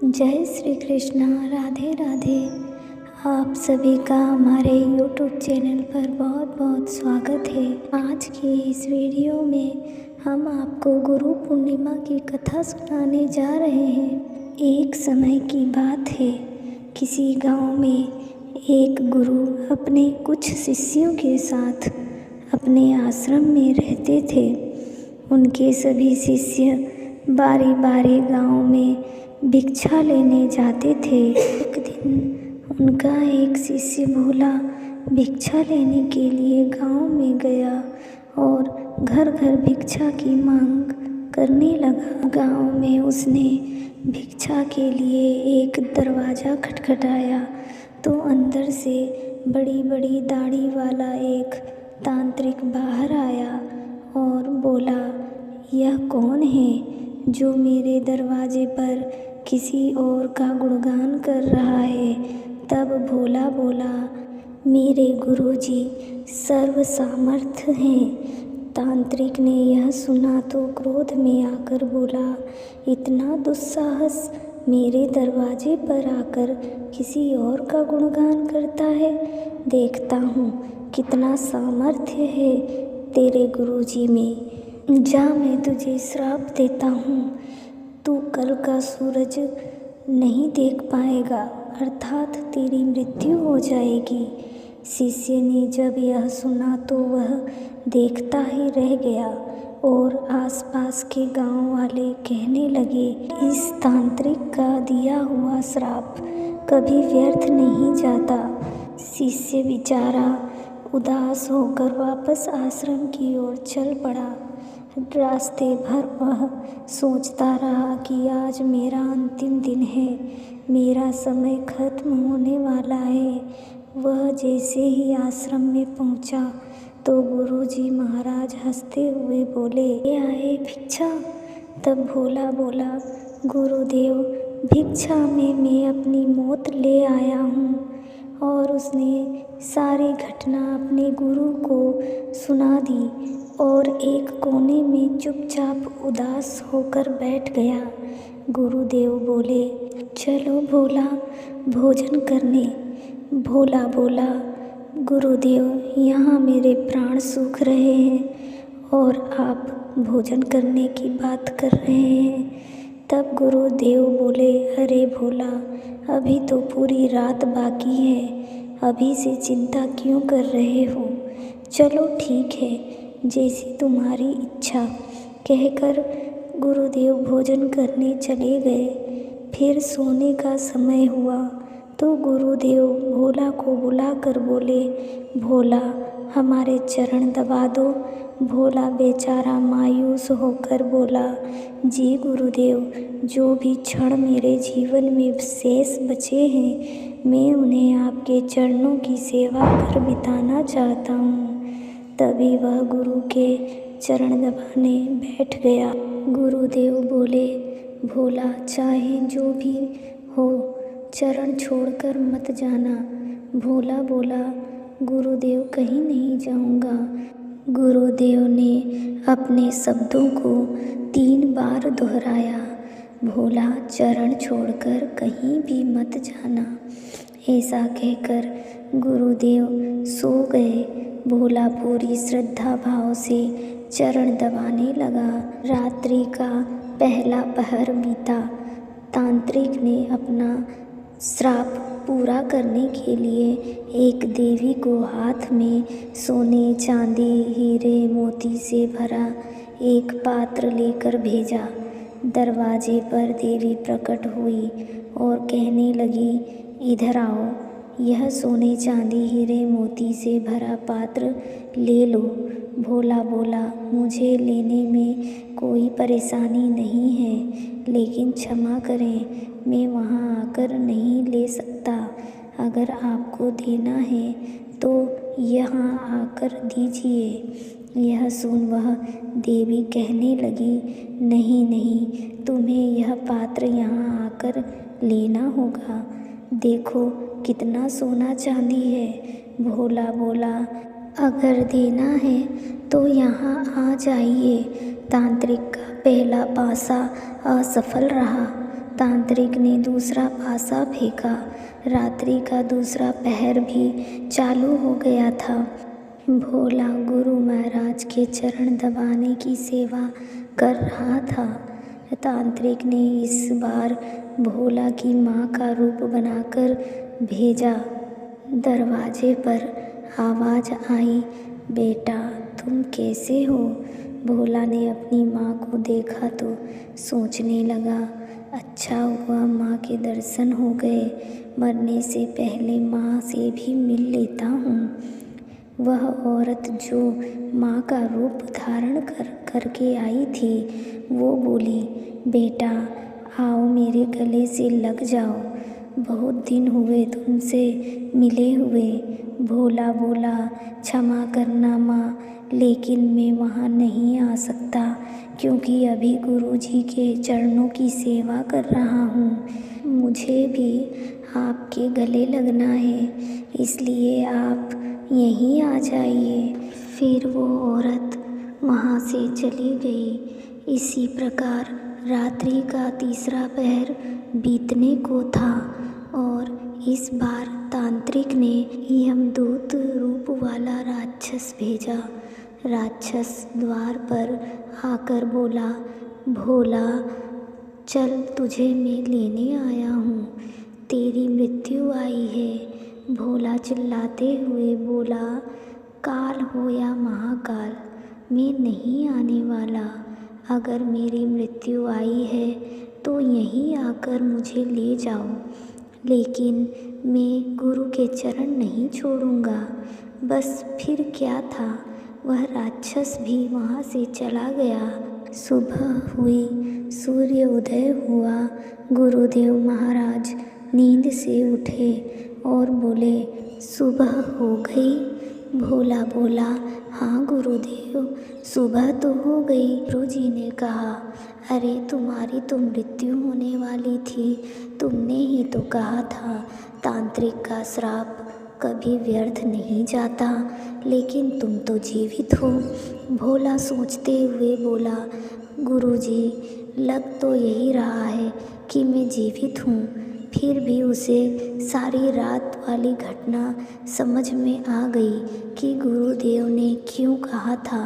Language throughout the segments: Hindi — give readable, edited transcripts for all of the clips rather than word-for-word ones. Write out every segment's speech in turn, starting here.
जय श्री कृष्णा। राधे राधे। आप सभी का हमारे YouTube चैनल पर बहुत बहुत स्वागत है। आज की इस वीडियो में हम आपको गुरु पूर्णिमा की कथा सुनाने जा रहे हैं। एक समय की बात है, किसी गांव में एक गुरु अपने कुछ शिष्यों के साथ अपने आश्रम में रहते थे। उनके सभी शिष्य बारी बारी गांव में भिक्षा लेने जाते थे। एक दिन उनका एक शिष्य भोला भिक्षा लेने के लिए गांव में गया और घर घर भिक्षा की मांग करने लगा। गांव में उसने भिक्षा के लिए एक दरवाज़ा खटखटाया तो अंदर से बड़ी बड़ी दाढ़ी वाला एक तांत्रिक बाहर आया और बोला, यह कौन है जो मेरे दरवाजे पर किसी और का गुणगान कर रहा है। तब भोला बोला, मेरे गुरुजी सर्व सामर्थ्य हैं। तांत्रिक ने यह सुना तो क्रोध में आकर बोला, इतना दुस्साहस, मेरे दरवाजे पर आकर किसी और का गुणगान करता है। देखता हूँ कितना सामर्थ्य है तेरे गुरुजी में। जा, मैं तुझे श्राप देता हूँ, तू कल का सूरज नहीं देख पाएगा, अर्थात तेरी मृत्यु हो जाएगी। शिष्य ने जब यह सुना तो वह देखता ही रह गया और आसपास के गांव वाले कहने लगे, इस तांत्रिक का दिया हुआ श्राप कभी व्यर्थ नहीं जाता। शिष्य बेचारा उदास होकर वापस आश्रम की ओर चल पड़ा। रास्ते भर वह सोचता रहा कि आज मेरा अंतिम दिन है, मेरा समय खत्म होने वाला है। वह जैसे ही आश्रम में पहुंचा तो गुरुजी महाराज हंसते हुए बोले, ये आए भिक्षा। तब भोला बोला, गुरुदेव भिक्षा में मैं अपनी मौत ले आया हूँ। और उसने सारी घटना अपने गुरु को सुना दी और एक कोने में चुपचाप उदास होकर बैठ गया। गुरुदेव बोले, चलो भोला भोजन करने। भोला बोला, गुरुदेव यहाँ मेरे प्राण सूख रहे हैं और आप भोजन करने की बात कर रहे हैं। तब गुरुदेव बोले, अरे भोला, अभी तो पूरी रात बाकी है, अभी से चिंता क्यों कर रहे हो। चलो ठीक है, जैसी तुम्हारी इच्छा। कहकर गुरुदेव भोजन करने चले गए। फिर सोने का समय हुआ तो गुरुदेव भोला को बुलाकर बोले, भोला हमारे चरण दबा दो। भोला बेचारा मायूस होकर बोला, जी गुरुदेव, जो भी क्षण मेरे जीवन में शेष बचे हैं मैं उन्हें आपके चरणों की सेवा कर बिताना चाहता हूँ। तभी वह गुरु के चरण दबाने बैठ गया। गुरुदेव बोले, भोला चाहे जो भी हो चरण छोड़कर मत जाना। भोला बोला, गुरुदेव कहीं नहीं जाऊंगा। गुरुदेव ने अपने शब्दों को 3 बार दोहराया, भोला चरण छोड़कर कहीं भी मत जाना। ऐसा कहकर गुरुदेव सो गए। भोला पूरी श्रद्धा भाव से चरण दबाने लगा। रात्रि का पहला पहर बीता। तांत्रिक ने अपना श्राप पूरा करने के लिए एक देवी को हाथ में सोने, चांदी, हीरे, मोती से भरा एक पात्र लेकर भेजा। दरवाजे पर देवी प्रकट हुई और कहने लगी, इधर आओ, यह सोने, चांदी, हीरे, मोती से भरा पात्र ले लो। भोला बोला, मुझे लेने में कोई परेशानी नहीं है, लेकिन क्षमा करें, मैं वहाँ आकर नहीं ले सकता। अगर आपको देना है तो यहाँ आकर दीजिए। यह सुन वह देवी कहने लगी, नहीं नहीं, तुम्हें यह पात्र यहाँ आकर लेना होगा। देखो कितना सोना चांदी है। भोला बोला, अगर देना है तो यहाँ आ जाइए। तांत्रिक का पहला पासा असफल रहा। तांत्रिक ने दूसरा पासा फेंका। रात्रि का दूसरा पहर भी चालू हो गया था। भोला गुरु महाराज के चरण दबाने की सेवा कर रहा था। तांत्रिक ने इस बार भोला की माँ का रूप बनाकर भेजा। दरवाजे पर आवाज़ आई, बेटा तुम कैसे हो? भोला ने अपनी माँ को देखा तो सोचने लगा, अच्छा हुआ माँ के दर्शन हो गए, मरने से पहले माँ से भी मिल लेता हूँ। वह औरत जो माँ का रूप धारण करके आई थी वो बोली, बेटा आओ मेरे गले से लग जाओ, बहुत दिन हुए तुमसे मिले हुए। भोला बोला, क्षमा करना माँ, लेकिन मैं वहाँ नहीं आ सकता क्योंकि अभी गुरुजी के चरणों की सेवा कर रहा हूँ। मुझे भी आपके गले लगना है, इसलिए आप यहीं आ जाइए। फिर वो औरत वहाँ से चली गई। इसी प्रकार रात्रि का तीसरा पहर बीतने को था और इस बार तांत्रिक ने यमदूत रूप वाला राक्षस भेजा। राक्षस द्वार पर आकर बोला, भोला चल तुझे मैं लेने आया हूँ, तेरी मृत्यु आई है। भोला चिल्लाते हुए बोला, काल हो या महाकाल, मैं नहीं आने वाला। अगर मेरी मृत्यु आई है तो यहीं आकर मुझे ले जाओ, लेकिन मैं गुरु के चरण नहीं छोड़ूंगा। बस फिर क्या था, वह राक्षस भी वहाँ से चला गया। सुबह हुई, सूर्य उदय हुआ। गुरुदेव महाराज नींद से उठे और बोले, सुबह हो गई? भोला बोला, हाँ गुरुदेव सुबह तो हो गई। गुरुजी ने कहा, अरे तुम्हारी तो मृत्यु होने वाली थी, तुमने ही तो कहा था तांत्रिक का श्राप कभी व्यर्थ नहीं जाता, लेकिन तुम तो जीवित हो। भोला सोचते हुए बोला, गुरुजी लग तो यही रहा है कि मैं जीवित हूँ। फिर भी उसे सारी रात वाली घटना समझ में आ गई कि गुरुदेव ने क्यों कहा था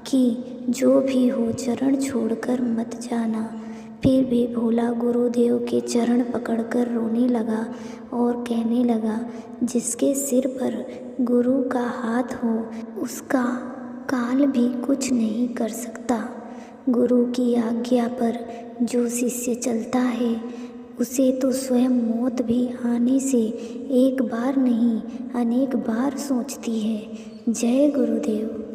कि जो भी हो चरण छोड़कर मत जाना। फिर भी भोला गुरुदेव के चरण पकड़कर रोने लगा और कहने लगा, जिसके सिर पर गुरु का हाथ हो उसका काल भी कुछ नहीं कर सकता। गुरु की आज्ञा पर जो शिष्य चलता है उसे तो स्वयं मौत भी आने से एक बार नहीं अनेक बार सोचती है। जय गुरुदेव।